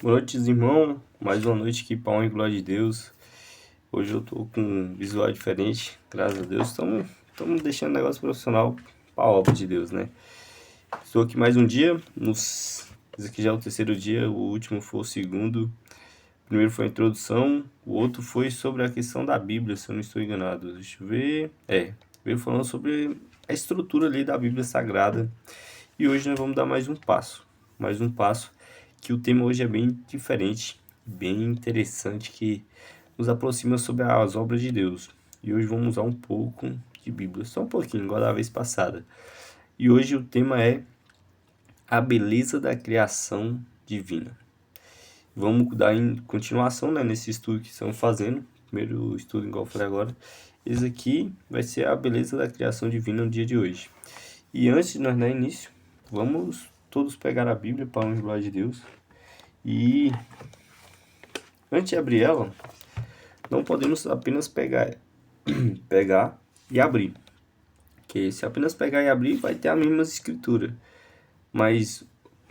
Boa noite, irmão. Mais uma noite aqui para honra e glória de Deus. Hoje eu tô com um visual diferente, graças a Deus. Estamos deixando o negócio profissional para a obra de Deus, né? Estou aqui mais um dia. Esse aqui já é o terceiro dia, o último foi o segundo. O primeiro foi a introdução, o outro foi sobre a questão da Bíblia, se eu não estou enganado. Deixa eu ver. Veio falando sobre a estrutura ali da Bíblia Sagrada. E hoje nós vamos dar mais um passo. Mais um passo, que o tema hoje é bem diferente, bem interessante, que nos aproxima sobre as obras de Deus. E hoje vamos usar um pouco de Bíblia, só um pouquinho, igual da vez passada. E hoje o tema é a beleza da criação divina. Vamos dar em continuação, né, nesse estudo que estamos fazendo. Primeiro estudo, igual eu falei agora. Esse aqui vai ser a beleza da criação divina no dia de hoje. E antes de nós dar início, vamos todos pegar a Bíblia para a honra e glória de Deus. E antes de abrir ela, não podemos apenas pegar e abrir. Porque se apenas pegar e abrir, vai ter a mesma escritura. Mas,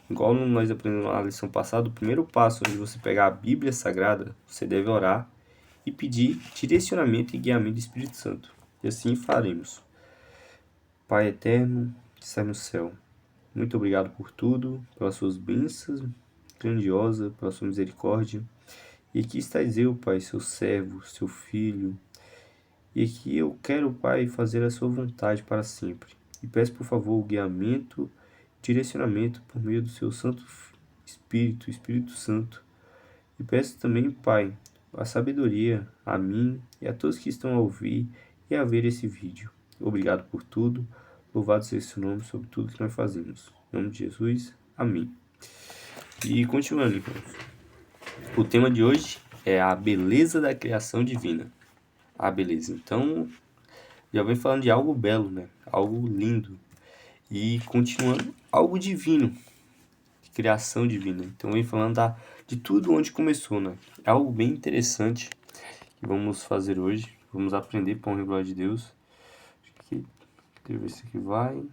igual nós aprendemos na lição passada, o primeiro passo onde você pegar a Bíblia Sagrada, você deve orar e pedir direcionamento e guiamento do Espírito Santo. E assim faremos. Pai eterno, que está no céu, muito obrigado por tudo, pelas suas bênçãos grandiosa, pela sua misericórdia. E aqui estás eu, Pai, seu servo, seu filho. E aqui eu quero, Pai, fazer a sua vontade para sempre. E peço, por favor, o guiamento, direcionamento por meio do seu Santo Espírito, Espírito Santo. E peço também, Pai, a sabedoria a mim e a todos que estão a ouvir e a ver esse vídeo. Obrigado por tudo. Louvado seja esse nome sobre tudo que nós fazemos. Em nome de Jesus. Amém. E continuando, irmãos. O tema de hoje é a beleza da criação divina. A beleza. Então, já vem falando de algo belo, né? Algo lindo. E continuando, algo divino. De criação divina. Então, vem falando de tudo onde começou, né? É algo bem interessante que vamos fazer hoje. Vamos aprender para honra e glória de Deus. Deixa eu ver se aqui vai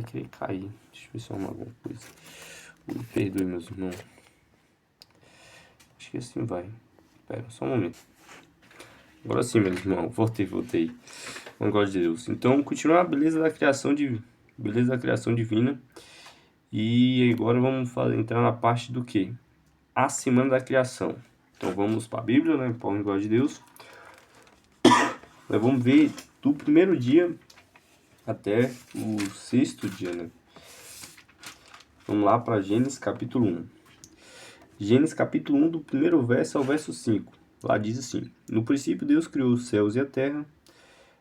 querer cair. Deixa eu ver se eu arrumo alguma coisa. Me perdoe, meus irmãos. Acho que assim vai. Espera, só um momento. Agora sim, meus irmãos. Voltei. Com glória de Deus. Então, continuar a beleza da criação divina. E agora vamos entrar na parte do que? A semana da criação. Então, vamos para a Bíblia, né? Para a glória de Deus. Nós vamos ver do primeiro dia até o sexto dia, né? Vamos lá para Gênesis capítulo 1. Gênesis capítulo 1, do primeiro verso ao verso 5. Lá diz assim: No princípio Deus criou os céus e a terra.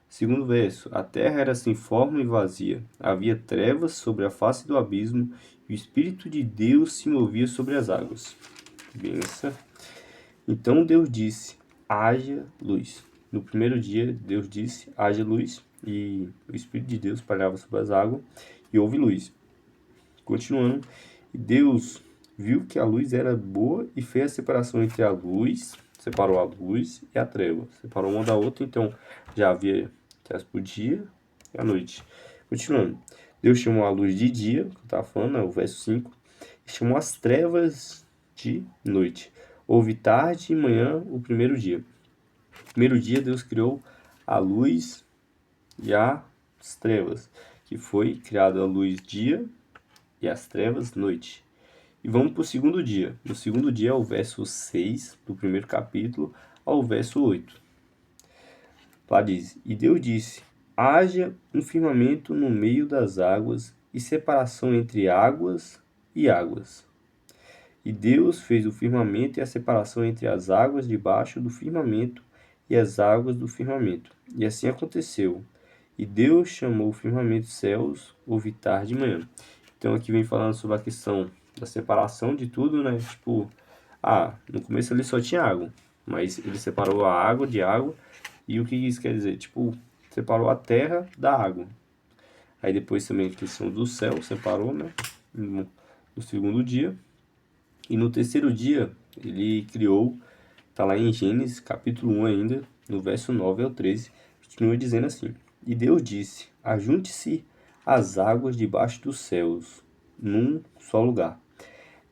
Segundo verso: A terra era sem forma e vazia. Havia trevas sobre a face do abismo, e o Espírito de Deus se movia sobre as águas. Benção. Então Deus disse: haja luz. No primeiro dia, Deus disse: haja luz, e o Espírito de Deus pairava sobre as águas, e houve luz. Continuando, e Deus viu que a luz era boa e fez a separação entre a luz, separou a luz e a treva. Separou uma da outra, então já havia trevas por dia e a noite. Continuando, Deus chamou a luz de dia, que eu estava falando, né, o verso 5, e chamou as trevas de noite. Houve tarde e manhã o primeiro dia. No primeiro dia Deus criou a luz e as trevas, que foi criada a luz dia e as trevas noite. E vamos para o segundo dia. No segundo dia, o verso 6 do primeiro capítulo ao verso 8. Lá diz: E Deus disse: haja um firmamento no meio das águas e separação entre águas e águas. E Deus fez o firmamento e a separação entre as águas debaixo do firmamento e as águas do firmamento. E assim aconteceu. E Deus chamou o firmamento céus, houve tarde e manhã. Então aqui vem falando sobre a questão da separação de tudo, né? Tipo, no começo ele só tinha água, mas ele separou a água de água. E o que isso quer dizer? Tipo, separou a terra da água. Aí depois também a questão do céu, separou, né? No segundo dia. E no terceiro dia, ele criou, tá lá em Gênesis, capítulo 1 ainda, no verso 9 ao 13, continua dizendo assim: E Deus disse: ajunte-se as águas debaixo dos céus, num só lugar.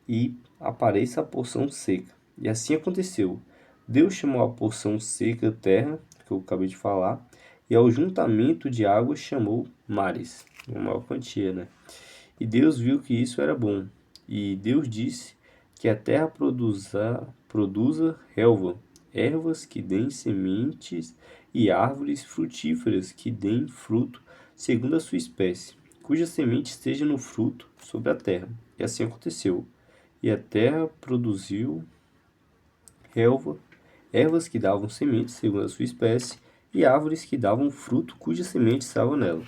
E apareça a porção seca. E assim aconteceu. Deus chamou a porção seca terra, que eu acabei de falar, e ao juntamento de águas chamou mares, uma maior quantia, né? E Deus viu que isso era bom. E Deus disse que a terra produza relva, ervas que deem sementes e árvores frutíferas que deem fruto segundo a sua espécie, cuja semente esteja no fruto sobre a terra. E assim aconteceu. E a terra produziu relva, ervas que davam sementes segundo a sua espécie, e árvores que davam fruto cuja semente estava nela,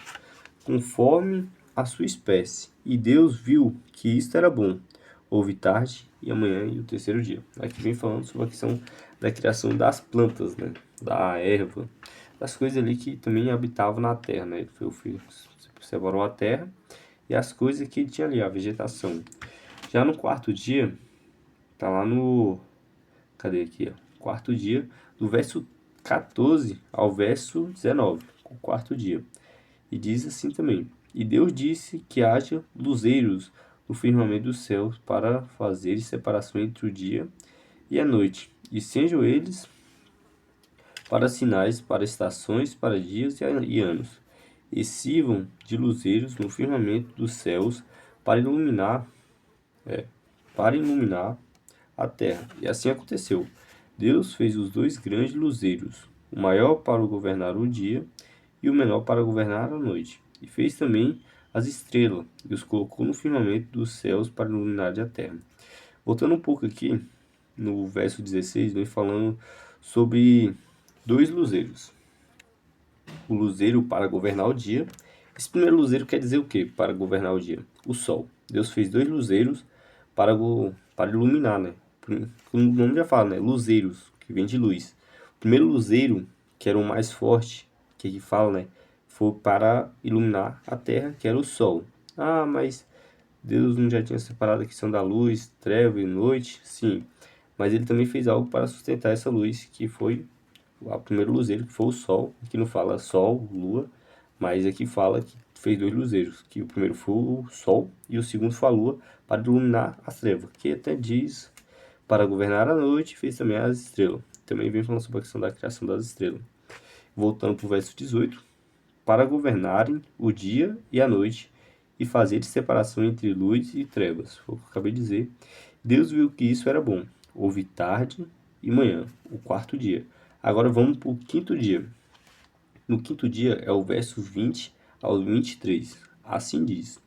conforme a sua espécie. E Deus viu que isto era bom. Houve tarde e amanhã e o terceiro dia. Aqui vem falando sobre a questão da criação das plantas, né? Da erva, das coisas ali que também habitavam na terra, né? Separou a terra e as coisas que tinha ali, a vegetação. Já no quarto dia, tá lá no... Cadê aqui, ó? Quarto dia, do verso 14 ao verso 19. O quarto dia. E diz assim também: E Deus disse que haja luzeiros no firmamento dos céus para fazer separação entre o dia e a noite, e sejam eles para sinais, para estações, para dias e anos, e sirvam de luzeiros no firmamento dos céus para iluminar, para iluminar a terra. E assim aconteceu. Deus fez os dois grandes luzeiros, o maior para governar o dia e o menor para governar a noite. E fez também as estrelas, e os colocou no firmamento dos céus para iluminar a terra. Voltando um pouco aqui, no verso 16, vem falando sobre dois luzeiros. O luzeiro para governar o dia. Esse primeiro luzeiro quer dizer o que para governar o dia? O sol. Deus fez dois luzeiros para iluminar, né? Como o nome já fala, né? Luzeiros, que vem de luz. O primeiro luzeiro, que era o mais forte, que aqui fala, né? Foi para iluminar a terra, que era o sol. Ah, mas Deus não já tinha separado a questão da luz, treva e noite? Sim. Mas ele também fez algo para sustentar essa luz, que foi o primeiro luzeiro, que foi o sol. Aqui não fala sol, lua, mas aqui fala que fez dois luzeiros, que o primeiro foi o sol e o segundo foi a lua, para iluminar as trevas, que até diz para governar a noite, fez também as estrelas. Também vem falando sobre a questão da criação das estrelas. Voltando para o verso 18, para governarem o dia e a noite, e fazer separação entre luz e trevas. Foi o que eu acabei de dizer. Deus viu que isso era bom. Houve tarde e manhã, o quarto dia. Agora vamos para o quinto dia. No quinto dia é o verso 20 ao 23. Assim diz: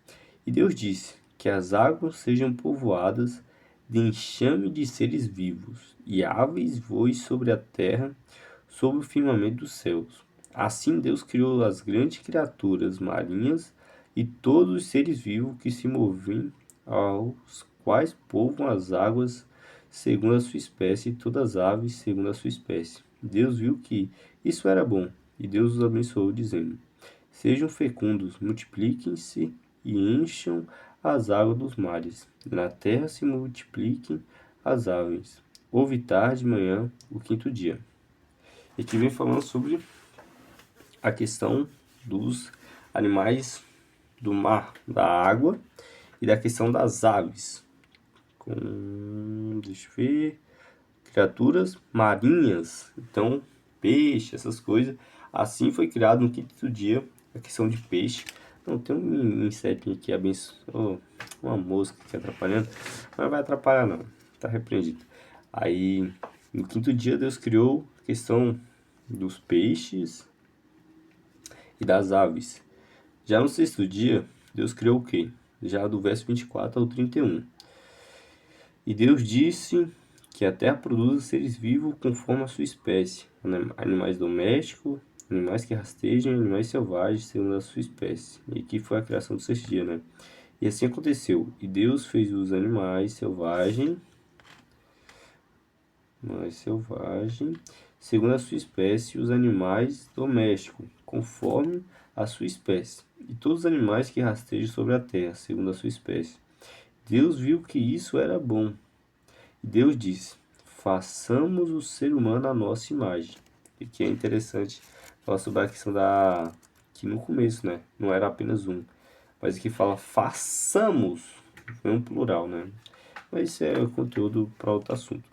E Deus disse que as águas sejam povoadas de enxame de seres vivos, e aves voem sobre a terra, sobre o firmamento dos céus. Assim Deus criou as grandes criaturas marinhas e todos os seres vivos que se movem, aos quais povoam as águas segundo a sua espécie, e todas as aves segundo a sua espécie. Deus viu que isso era bom, e Deus os abençoou, dizendo: Sejam fecundos, multipliquem-se e encham as águas dos mares. Na terra se multipliquem as aves. Houve tarde e manhã, o quinto dia. E aqui vem falando sobre a questão dos animais do mar, da água, e da questão das aves. Deixa eu ver, criaturas marinhas, então peixe, essas coisas. Assim foi criado no quinto dia a questão de peixe. Não, tem um inseto aqui abençoado, uma mosca aqui atrapalhando, mas não vai atrapalhar não, tá repreendido. Aí no quinto dia Deus criou a questão dos peixes e das aves. Já no sexto dia, Deus criou o quê? Já do verso 24 ao 31. E Deus disse que a terra produza seres vivos conforme a sua espécie, animais domésticos, animais que rastejam, animais selvagens, segundo a sua espécie. E aqui foi a criação do sexto dia, né? E assim aconteceu. E Deus fez os animais selvagens, segundo a sua espécie, e os animais domésticos, conforme a sua espécie, e todos os animais que rastejam sobre a terra, segundo a sua espécie. Deus viu que isso era bom. E Deus disse: façamos o ser humano à nossa imagem. E que é interessante falar sobre a questão da... que no começo, né? Não era apenas um. Mas aqui fala façamos. Foi um plural, né? mas isso é conteúdo para outro assunto.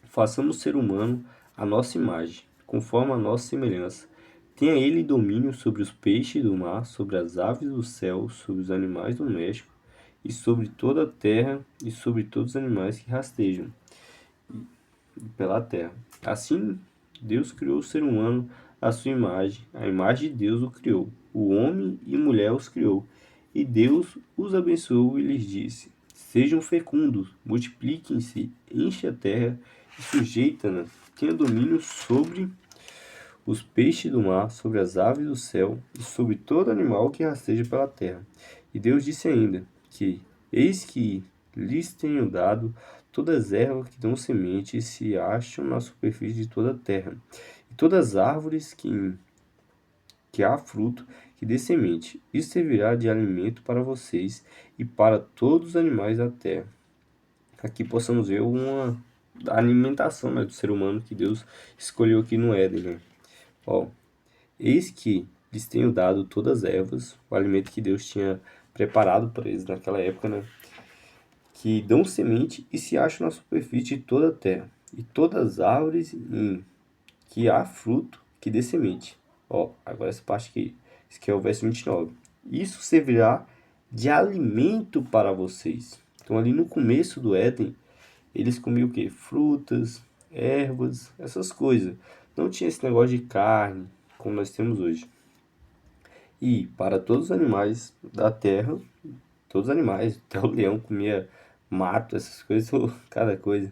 Façamos o ser humano a nossa imagem, conforme a nossa semelhança. Tenha ele domínio sobre os peixes do mar, sobre as aves do céu, sobre os animais domésticos, e sobre toda a terra, e sobre todos os animais que rastejam pela terra. Assim, Deus criou o ser humano à sua imagem, a imagem de Deus o criou. O homem e mulher os criou. E Deus os abençoou e lhes disse: Sejam fecundos, multipliquem-se, enchem a terra e sujeita-na. Tenha domínio sobre os peixes do mar, sobre as aves do céu e sobre todo animal que rasteja pela terra. E Deus disse ainda que: Eis que lhes tenho dado todas as ervas que dão semente e se acham na superfície de toda a terra, e todas as árvores que há fruto que dê semente. Isso servirá de alimento para vocês e para todos os animais da terra. Aqui possamos ver uma alimentação, né, do ser humano que Deus escolheu aqui no Éden, né? Ó, eis que lhes tenho dado todas as ervas, o alimento que Deus tinha preparado para eles naquela época, né? Que dão semente e se acham na superfície de toda a terra, e todas as árvores em que há fruto que dê semente. Ó, agora essa parte aqui, esse aqui é o verso 29. Isso servirá de alimento para vocês. Então ali no começo do Éden, eles comiam o quê? Frutas, ervas, essas coisas. Não tinha esse negócio de carne, como nós temos hoje. E para todos os animais da terra, todos os animais, até o leão comia mato, essas coisas, cada coisa.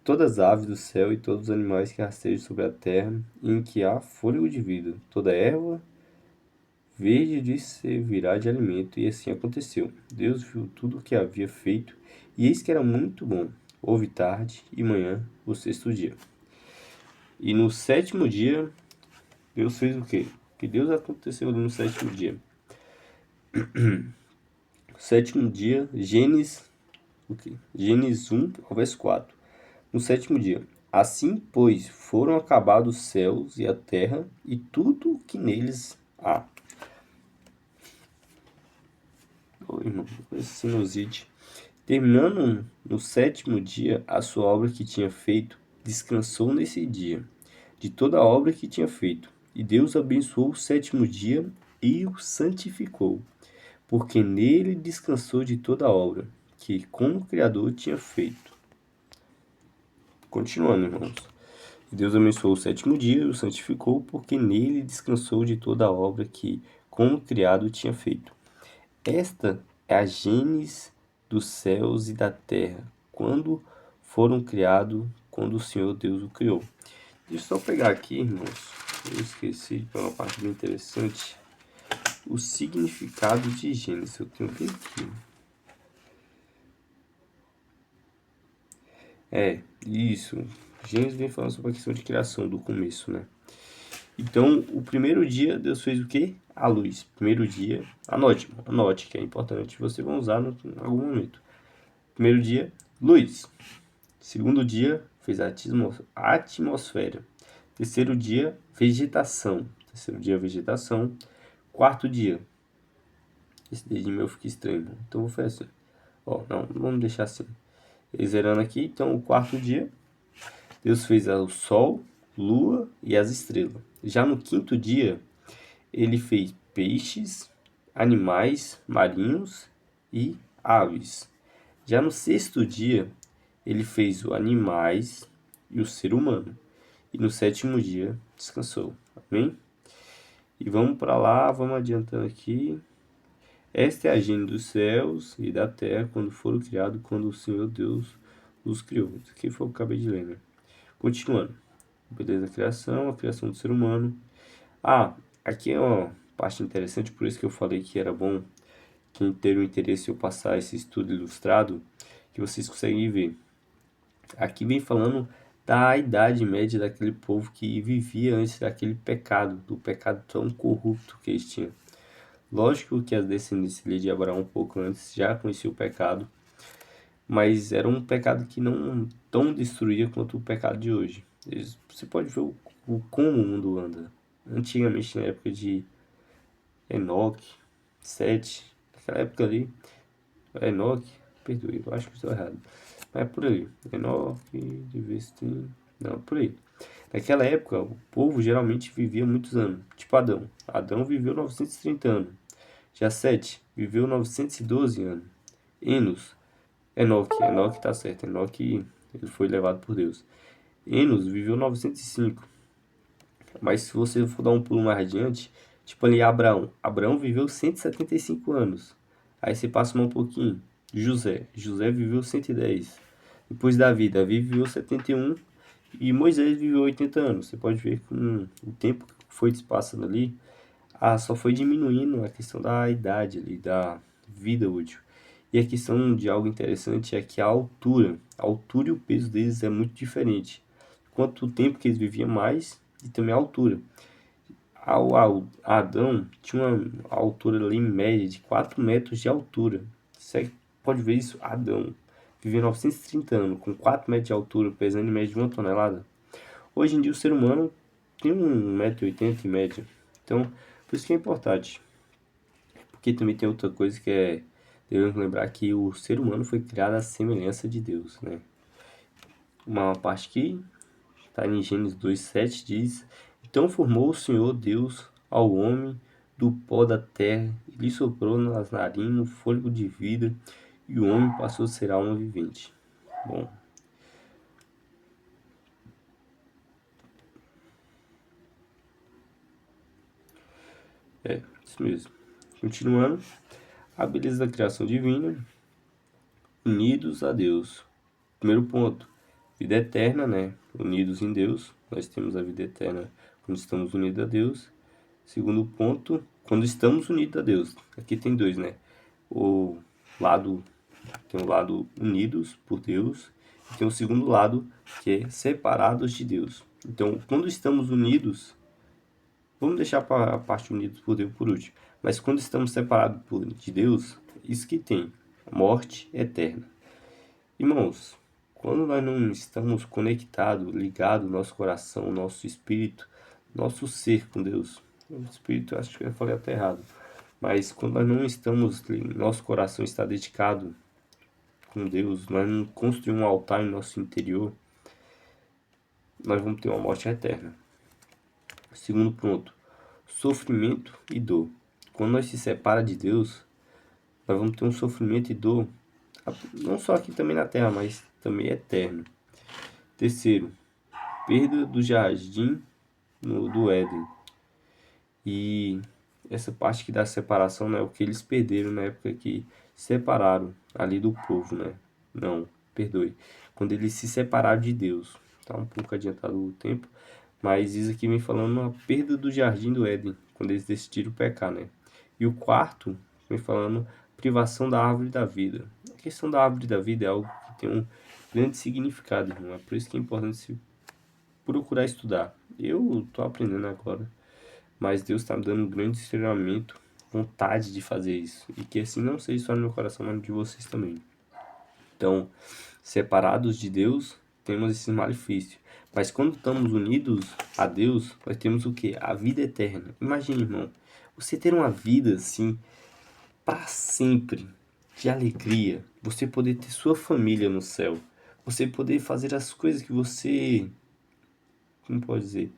Todas as aves do céu e todos os animais que rastejam sobre a terra, em que há fôlego de vida, toda erva verde lhe servirá de alimento, e assim aconteceu. Deus viu tudo o que havia feito, e eis que era muito bom. Houve tarde e manhã, o sexto dia. E no sétimo dia, Deus fez o quê? Que Deus aconteceu no sétimo dia. Sétimo dia, Gênesis, o quê? Gênesis 1 ao verso 4. No sétimo dia. Assim, pois, foram acabados os céus e a terra e tudo o que neles há. Ô, irmão, esse sinusite. Terminando no sétimo dia a sua obra que tinha feito, descansou nesse dia de toda a obra que tinha feito. E Deus abençoou o sétimo dia e o santificou, porque nele descansou de toda a obra que, como Criador, tinha feito. Continuando, irmãos. E Deus abençoou o sétimo dia e o santificou, porque nele descansou de toda a obra que, como criado, tinha feito. Esta é a gênese dos céus e da terra, quando foram criados, quando o Senhor Deus o criou. Deixa eu só pegar aqui, irmãos, eu esqueci de uma parte bem interessante, o significado de Gênesis. Eu tenho bem aqui. Isso. Gênesis vem falando sobre a questão de criação, do começo, né? Então, o primeiro dia, Deus fez o quê? A luz. Primeiro dia, anote, que é importante, vocês vão usar em algum momento. Primeiro dia, luz. Segundo dia, fez a atmosfera. Terceiro dia, vegetação. Terceiro dia, vegetação. Quarto dia, esse dedinho meu fica estranho, então vou fazer assim. Ó, não, vamos deixar assim. Zerando aqui, então o quarto dia, Deus fez o sol, lua e as estrelas. Já no quinto dia, ele fez peixes, animais marinhos e aves. Já no sexto dia, ele fez os animais e o ser humano. E no sétimo dia, descansou. Amém? E vamos para lá, vamos adiantando aqui. Esta é a gênese dos céus e da terra, quando foram criados, quando o Senhor Deus os criou. Isso aqui foi o que eu acabei de ler, né? Continuando. Beleza, a criação do ser humano. Aqui é uma parte interessante, por isso que eu falei que era bom quem ter o interesse em eu passar esse estudo ilustrado, que vocês conseguem ver. Aqui vem falando da idade média daquele povo que vivia antes daquele pecado, do pecado tão corrupto que eles tinham. Lógico que as descendências de Abraão um pouco antes já conheciam o pecado, mas era um pecado que não tão destruía quanto o pecado de hoje. Você pode ver como o mundo anda. Antigamente, na época de Enoque, Sete, naquela época ali, Enoque, perdoe, eu acho que estou errado. Mas é por aí. Enoque, devia ter... Não, por aí. Naquela época, o povo geralmente vivia muitos anos. Tipo Adão. Adão viveu 930 anos. Já Sete viveu 912 anos. Enos, Enoque tá certo. Enoque, ele foi levado por Deus. Enos viveu 905. Mas se você for dar um pulo mais adiante, tipo ali Abraão. Abraão viveu 175 anos. Aí você passa um pouquinho. José viveu 110. Depois Davi viveu 71. E Moisés viveu 80 anos. Você pode ver que o tempo que foi se passando ali, só foi diminuindo a questão da idade ali, da vida útil. E a questão de algo interessante é que a altura e o peso deles é muito diferente. Quanto tempo que eles viviam mais e também a altura. Adão tinha uma altura ali em média de 4 metros de altura. Você pode ver isso? Adão vivia 930 anos, com 4 metros de altura, pesando em média de 1 tonelada. Hoje em dia o ser humano tem 1,80 m em média. Então, por isso que é importante. Porque também tem outra coisa que devemos lembrar que o ser humano foi criado à semelhança de Deus, né? Uma parte que está em Gênesis 2:7 diz: Então formou o Senhor Deus ao homem do pó da terra, e lhe soprou nas narinas o fôlego de vida, e o homem passou a ser alma vivente. Bom, isso mesmo. Continuando, a beleza da criação divina, unidos a Deus. Primeiro ponto, vida eterna, né? Unidos em Deus. Nós temos a vida eterna quando estamos unidos a Deus. Segundo ponto, quando estamos unidos a Deus. Aqui tem dois, né? O lado, tem o lado unidos por Deus. E tem o segundo lado, que é separados de Deus. Então, quando estamos unidos, vamos deixar a parte unidos por Deus por último. Mas quando estamos separados de Deus, isso que tem, morte eterna. Irmãos, quando nós não estamos conectados, ligados, nosso coração, nosso espírito, nosso ser com Deus, o espírito, acho que eu falei até errado, mas quando nós não estamos, nosso coração está dedicado com Deus, nós não construímos um altar em nosso interior, nós vamos ter uma morte eterna. Segundo ponto, sofrimento e dor. Quando nós se separa de Deus, nós vamos ter um sofrimento e dor, não só aqui também na terra, mas também eterno. Terceiro, perda do jardim do Éden. E essa parte que da separação, né, é o que eles perderam na época que separaram ali do povo, né? Não, perdoe. Quando eles se separaram de Deus. Tá um pouco adiantado o tempo, mas isso aqui vem falando a perda do jardim do Éden, quando eles decidiram pecar, né? E o quarto vem falando privação da árvore da vida. A questão da árvore da vida é algo que tem um grande significado, irmão. É por isso que é importante se procurar estudar. Eu tô aprendendo agora, mas Deus está me dando um grande treinamento, vontade de fazer isso. E que assim não seja só no meu coração, mas de vocês também. Então, separados de Deus, temos esses malefícios. Mas quando estamos unidos a Deus, nós temos o que? A vida eterna. Imagine, irmão, você ter uma vida assim, para sempre, de alegria. Você poder ter sua família no céu. Você poder fazer as coisas que você... Como pode dizer?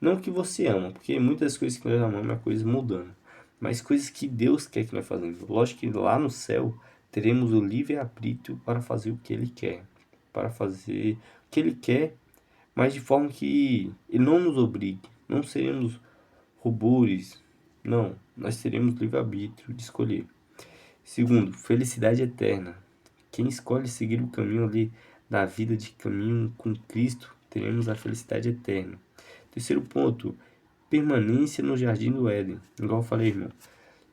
Não que você ama, porque muitas coisas que nós amamos é coisa mudando. Mas coisas que Deus quer que nós façamos. Lógico que lá no céu teremos o livre-arbítrio para fazer o que Ele quer. Para fazer o que Ele quer, mas de forma que Ele não nos obrigue. Não seremos robôs. Não, nós teremos livre-arbítrio de escolher. Segundo, felicidade eterna. Quem escolhe seguir o caminho ali da vida de caminho com Cristo, teremos a felicidade eterna. Terceiro ponto, permanência no Jardim do Éden. Igual eu falei, irmão.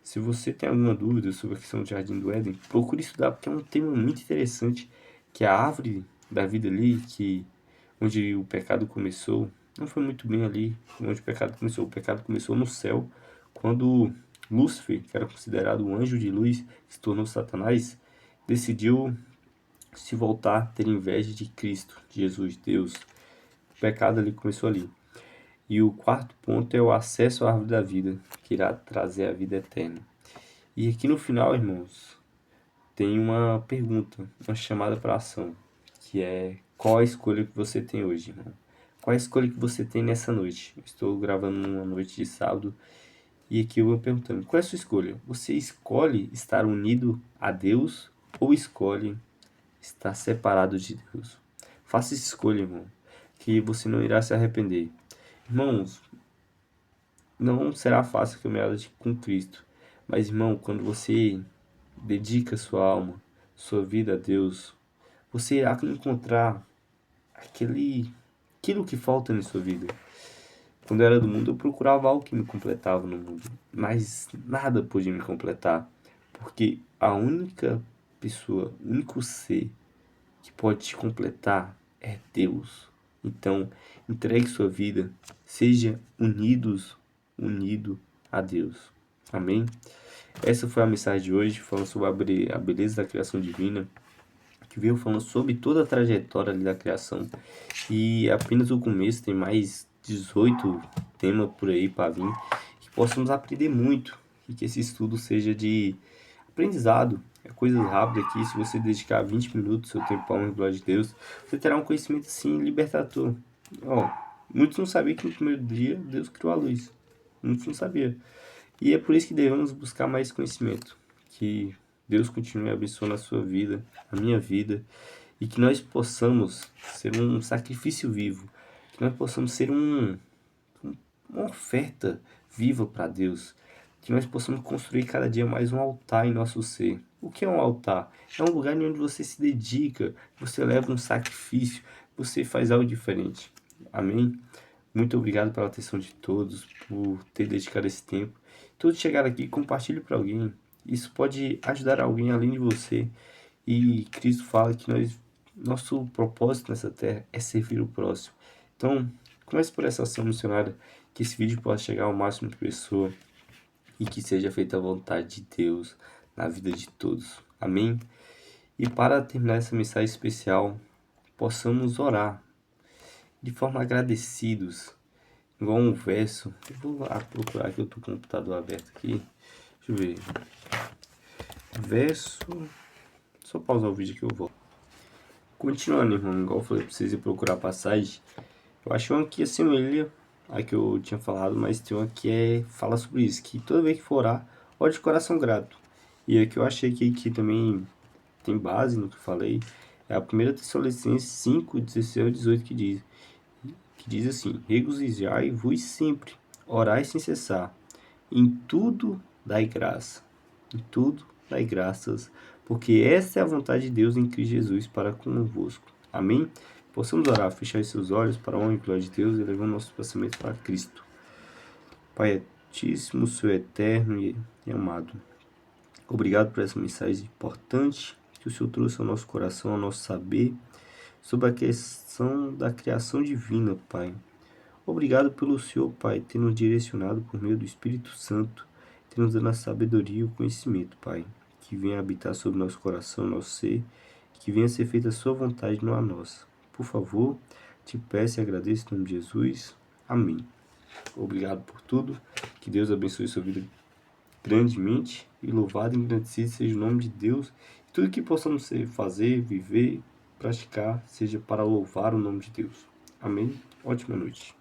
Se você tem alguma dúvida sobre a questão do Jardim do Éden, procure estudar, porque é um tema muito interessante, que a árvore da vida ali, onde o pecado começou, não foi muito bem ali onde o pecado começou. O pecado começou no céu, quando Lúcifer, que era considerado um anjo de luz, se tornou Satanás, decidiu se voltar, ter inveja de Cristo, de Jesus, Deus. O pecado ali começou ali. E o quarto ponto é o acesso à árvore da vida, que irá trazer a vida eterna. E aqui no final, irmãos, tem uma pergunta, uma chamada para ação, que é: qual a escolha que você tem hoje, irmão? Qual a escolha que você tem nessa noite? Eu estou gravando numa noite de sábado e aqui eu vou perguntando: qual é a sua escolha? Você escolhe estar unido a Deus ou escolhe estar separado de Deus? Faça essa escolha, irmão, que você não irá se arrepender. Irmãos, não será fácil a caminhada com Cristo, mas, irmão, quando você dedica sua alma, sua vida a Deus, você irá encontrar aquilo que falta em sua vida. Quando eu era do mundo, eu procurava algo que me completava no mundo, mas nada podia me completar, porque a única pessoa, o único ser que pode te completar é Deus. Então, entregue sua vida, seja unido a Deus. Amém? Essa foi a mensagem de hoje, falando sobre a beleza da criação divina, que veio falando sobre toda a trajetória ali da criação. E apenas o começo, tem mais 18 temas por aí para vir, que possamos aprender muito e que esse estudo seja de aprendizado. É coisa rápida aqui, se você dedicar 20 minutos do seu tempo para a glória de Deus, você terá um conhecimento assim libertador. Ó, muitos não sabiam que no primeiro dia Deus criou a luz. Muitos não sabiam. E é por isso que devemos buscar mais conhecimento. Que Deus continue abençoando a sua vida, a minha vida, e que nós possamos ser um sacrifício vivo, que nós possamos ser uma oferta viva para Deus, que nós possamos construir cada dia mais um altar em nosso ser. O que é um altar? É um lugar onde você se dedica, você leva um sacrifício, você faz algo diferente. Amém? Muito obrigado pela atenção de todos, por ter dedicado esse tempo. Todos chegaram aqui, compartilhe para alguém. Isso pode ajudar alguém além de você. E Cristo fala que nosso propósito nessa terra é servir o próximo. Então, comece por essa ação missionária, que esse vídeo possa chegar ao máximo de pessoas e que seja feita a vontade de Deus na vida de todos. Amém? E para terminar essa mensagem especial, possamos orar de forma agradecidos, igual um verso. Eu vou lá procurar que eu tô com o computador aberto aqui. Deixa eu ver. Verso. Só pausar o vídeo que eu volto. Continuando, irmão, igual eu falei pra vocês ir procurar a passagem. Eu acho uma que assemelha a que eu tinha falado, mas tem uma que fala sobre isso, que toda vez que for orar, ore de coração grato. E a que eu achei que também tem base no que eu falei, é a 1 Tessalonicenses 5, 16 ao 18, que diz assim: regozijai-vos sempre, orai sem cessar, em tudo dai graça, em tudo dai graças, porque essa é a vontade de Deus em Cristo Jesus para convosco. Amém? Possamos orar, fechar os seus olhos para a honra e glória de Deus e levar nossos pensamentos para Cristo. Pai Altíssimo, Senhor eterno e amado, obrigado por essa mensagem importante que o Senhor trouxe ao nosso coração, ao nosso saber, sobre a questão da criação divina, Pai. Obrigado pelo Senhor, Pai, ter nos direcionado por meio do Espírito Santo, ter nos dado a sabedoria e o conhecimento, Pai, que venha habitar sobre nosso coração, nosso ser, que venha ser feita a sua vontade, não a nossa. Por favor, te peço e agradeço em nome de Jesus. Amém. Obrigado por tudo. Que Deus abençoe sua vida grandemente e louvado e engrandecido seja o nome de Deus. E tudo que possamos fazer, viver, praticar, seja para louvar o nome de Deus. Amém. Ótima noite.